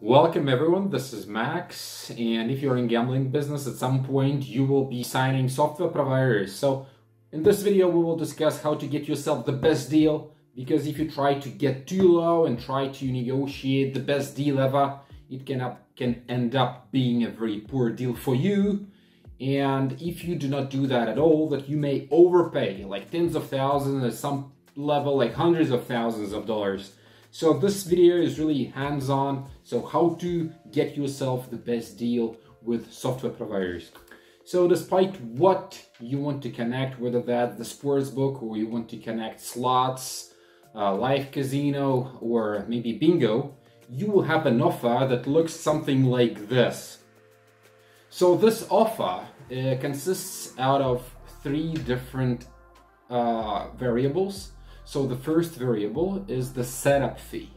Welcome everyone, this is Max, and if you're in gambling business at some point you will be signing software providers. So in this video we will discuss how to get yourself the best deal, because if you try to get too low and try to negotiate the best deal ever, it can end up being a very poor deal for you. And if you do not do that at all, that you may overpay like tens of thousands, at some level like hundreds of thousands of dollars. So this video is really hands-on, so how to get yourself the best deal with software providers. So despite what you want to connect, whether that's the sportsbook or you want to connect slots, live casino, or maybe bingo, you will have an offer that looks something like this. So this offer consists out of three different variables. So the first variable is the setup fee.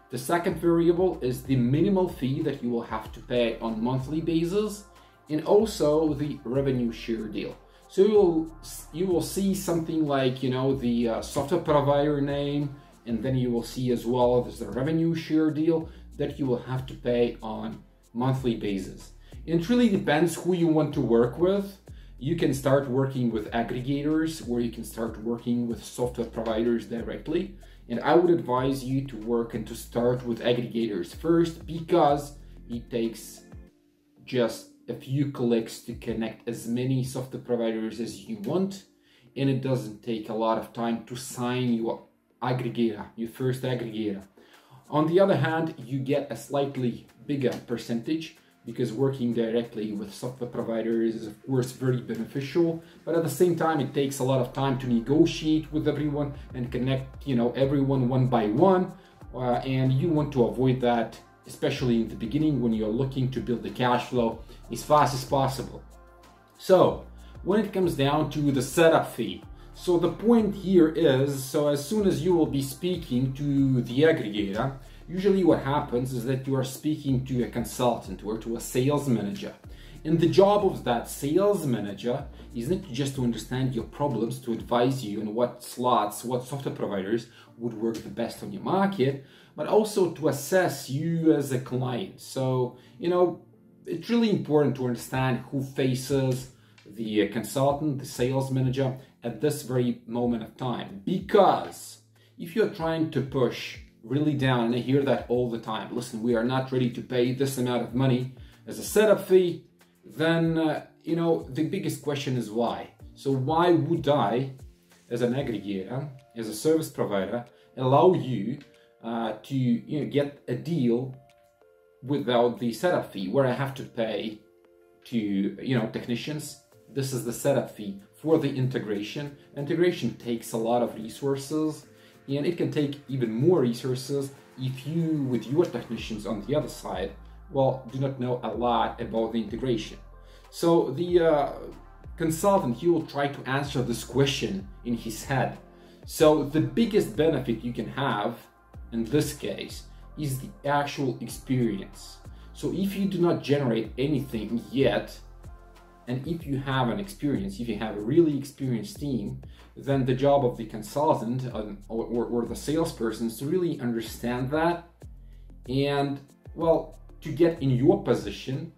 The second variable is the minimal fee that you will have to pay on monthly basis, and also the revenue share deal. So you will see something like, the software provider name, and then you will see as well as the revenue share deal that you will have to pay on monthly basis. It really depends who you want to work with. You can start working with aggregators, or you can start working with software providers directly. And I would advise you to work and to start with aggregators first, because it takes just a few clicks to connect as many software providers as you want. And it doesn't take a lot of time to sign your aggregator, your first aggregator. On the other hand, you get a slightly bigger percentage, because working directly with software providers is of course very beneficial, but at the same time it takes a lot of time to negotiate with everyone and connect everyone one by one, and you want to avoid that, especially in the beginning when you're looking to build the cash flow as fast as possible. So when it comes down to the setup fee, so the point here is, so as soon as you will be speaking to the aggregator, usually what happens is that you are speaking to a consultant or to a sales manager. And the job of that sales manager is not just to understand your problems, to advise you on what slots, what software providers would work the best on your market, but also to assess you as a client. So, it's really important to understand who faces the consultant, the sales manager at this very moment of time. Because if you're trying to push really down, and I hear that all the time, listen, we are not ready to pay this amount of money as a setup fee, then the biggest question is why. So why would I, as an aggregator, as a service provider, allow you to get a deal without the setup fee, where I have to pay to technicians? This is the setup fee for the integration. Integration takes a lot of resources, and it can take even more resources if you, with your technicians on the other side, do not know a lot about the integration. So the consultant, he will try to answer this question in his head. So the biggest benefit you can have in this case is the actual experience. So if you do not generate anything yet, and if you have an experience, if you have a really experienced team, then the job of the consultant or the salesperson is to really understand that, and to get in your position,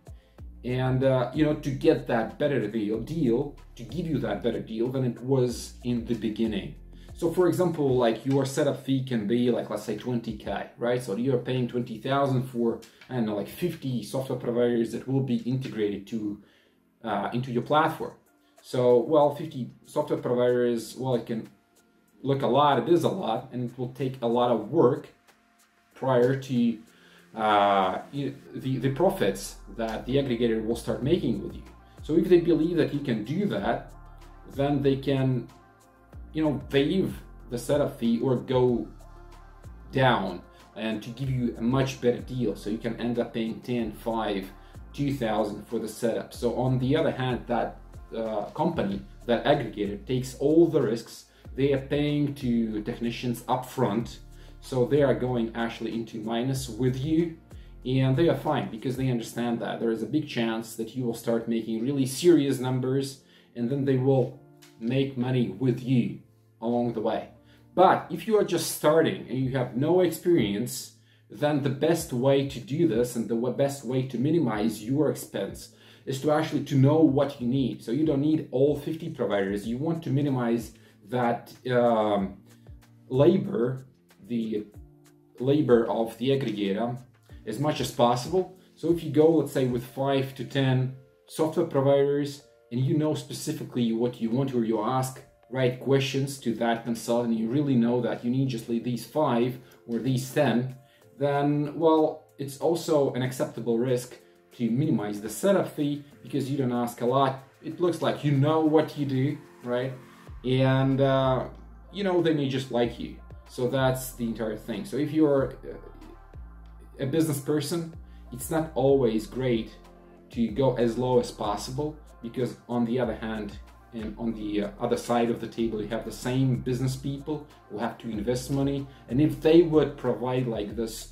and to get that better deal, to give you that better deal than it was in the beginning. So for example, like your setup fee can be like, let's say 20K, right? So you're paying 20,000 for, I don't know, like 50 software providers that will be integrated into your platform. So 50 software providers, it can look a lot, it is a lot, and it will take a lot of work prior to the profits that the aggregator will start making with you. So if they believe that you can do that, then they can waive the setup fee or go down and to give you a much better deal. So you can end up paying 10, 5, 2,000 for the setup. So on the other hand, that company, that aggregator, takes all the risks. They are paying to technicians upfront, so they are going actually into minus with you, and they are fine because they understand that there is a big chance that you will start making really serious numbers, and then they will make money with you along the way. But if you are just starting and you have no experience, then the best way to do this and the best way to minimize your expense is to actually to know what you need. So you don't need all 50 providers. You want to minimize that labor, the labor of the aggregator as much as possible. So if you go, let's say, with 5 to 10 software providers, and you know specifically what you want, or you ask right questions to that consultant, you really know that you need just like these 5 or these 10, then, well, it's also an acceptable risk to minimize the setup fee because you don't ask a lot. It looks like you know what you do, right? And, you know, they may just like you. So that's the entire thing. So if you're a business person, it's not always great to go as low as possible, because on the other hand, and on the other side of the table, you have the same business people who have to invest money. And if they would provide like this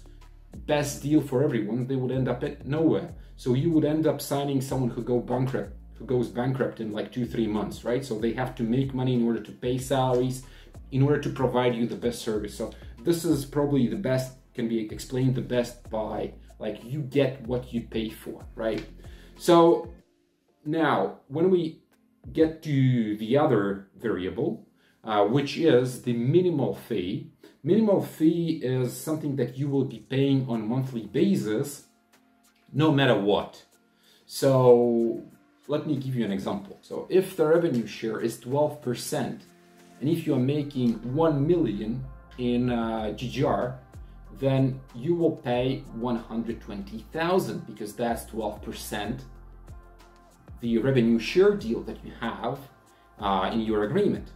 best deal for everyone, they would end up at nowhere. So you would end up signing someone who goes bankrupt in like 2-3 months, right? So they have to make money in order to pay salaries, in order to provide you the best service. So this is probably the best, can be explained the best by like you get what you pay for, right? So now when we get to the other variable, which is the minimal fee. Minimal fee is something that you will be paying on a monthly basis, no matter what. So let me give you an example. So if the revenue share is 12%, and if you are making 1 million in GGR, then you will pay 120,000 because that's 12%. The revenue share deal that you have in your agreement.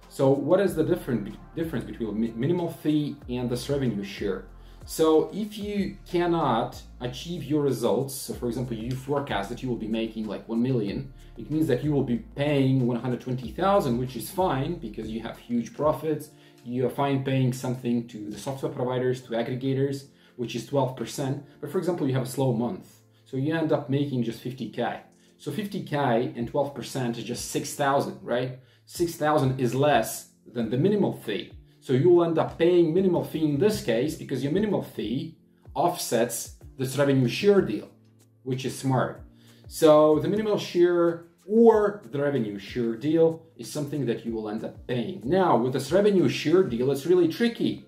So what is the difference between minimal fee and this revenue share? So if you cannot achieve your results, so for example, you forecast that you will be making like 1 million, it means that you will be paying 120,000, which is fine because you have huge profits. You are fine paying something to the software providers, to aggregators, which is 12%. But for example, you have a slow month, so you end up making just 50K. So 50K and 12% is just 6,000, right? 6,000 is less than the minimal fee. So you will end up paying minimal fee in this case because your minimal fee offsets this revenue share deal, which is smart. So the minimal share or the revenue share deal is something that you will end up paying. Now, with this revenue share deal, it's really tricky.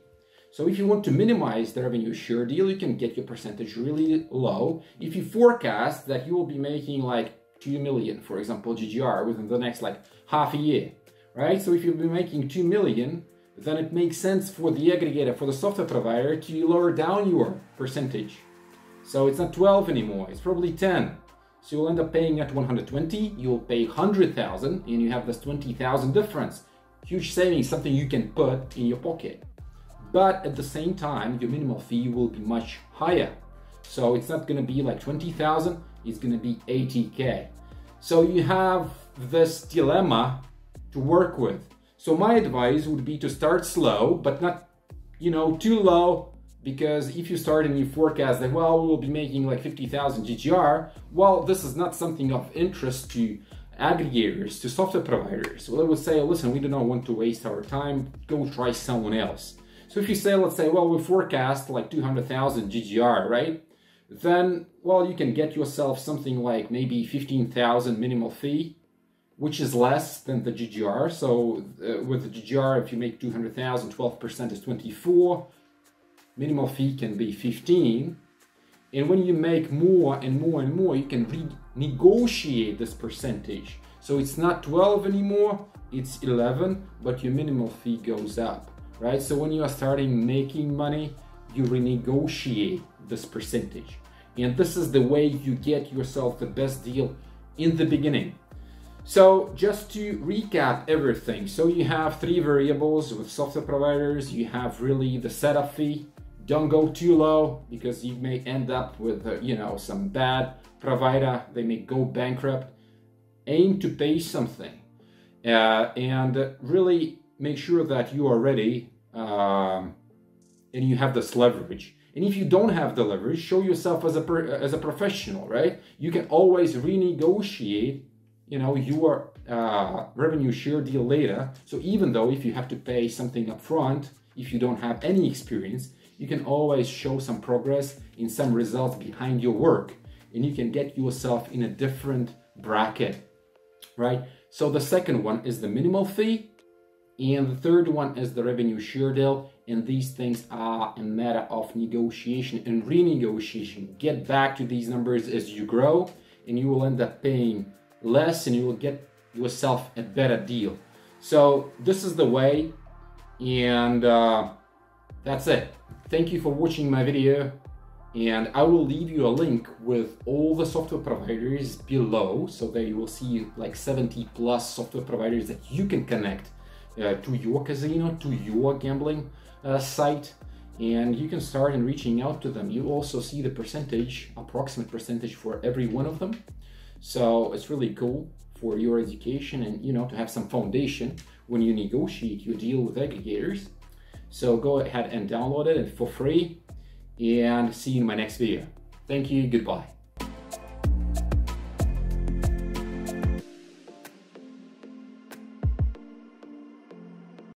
So if you want to minimize the revenue share deal, you can get your percentage really low. If you forecast that you will be making like 2 million, for example, GGR within the next like half a year, right? So if you'll be making 2 million, then it makes sense for the aggregator, for the software provider to lower down your percentage. So it's not 12 anymore, it's probably 10. So you'll end up paying at 120, you'll pay 100,000 and you have this 20,000 difference. Huge savings, something you can put in your pocket. But at the same time, your minimal fee will be much higher. So it's not gonna be like 20,000, it's gonna be 80K. So you have this dilemma to work with. So my advice would be to start slow, but not, you know, too low, because if you start and you forecast that, well, we'll be making like 50,000 GGR, well, this is not something of interest to aggregators, to software providers. Well, they would say, listen, we do not want to waste our time, go try someone else. So if you say, let's say, well, we forecast like 200,000 GGR, right? Then, well, you can get yourself something like maybe 15,000 minimal fee, which is less than the GGR. So with the GGR, if you make 200,000, 12% is 24. Minimal fee can be 15. And when you make more and more and more, you can renegotiate this percentage. So it's not 12 anymore, it's 11, but your minimal fee goes up, right? So when you are starting making money, you renegotiate this percentage. And this is the way you get yourself the best deal in the beginning. So just to recap everything, so you have 3 variables with software providers. You have really the setup fee. Don't go too low because you may end up with, you know, some bad provider. They may go bankrupt. Aim to pay something and really make sure that you are ready and you have this leverage. And if you don't have the leverage, show yourself as a professional, right? You can always renegotiate, you know, your revenue share deal later. So even though if you have to pay something up front, if you don't have any experience, you can always show some progress in some results behind your work, and you can get yourself in a different bracket, right? So the second one is the minimal fee, and the third one is the revenue share deal. And these things are a matter of negotiation and renegotiation. Get back to these numbers as you grow, and you will end up paying less and you will get yourself a better deal. So this is the way, and that's it. Thank you for watching my video, and I will leave you a link with all the software providers below, so there you will see like 70 plus software providers that you can connect to your casino, to your gambling site, and you can start in reaching out to them. You also see the percentage, approximate percentage for every one of them. So it's really cool for your education and, you know, to have some foundation when you negotiate your deal with aggregators. So go ahead and download it for free, and see you in my next video. Thank you, goodbye.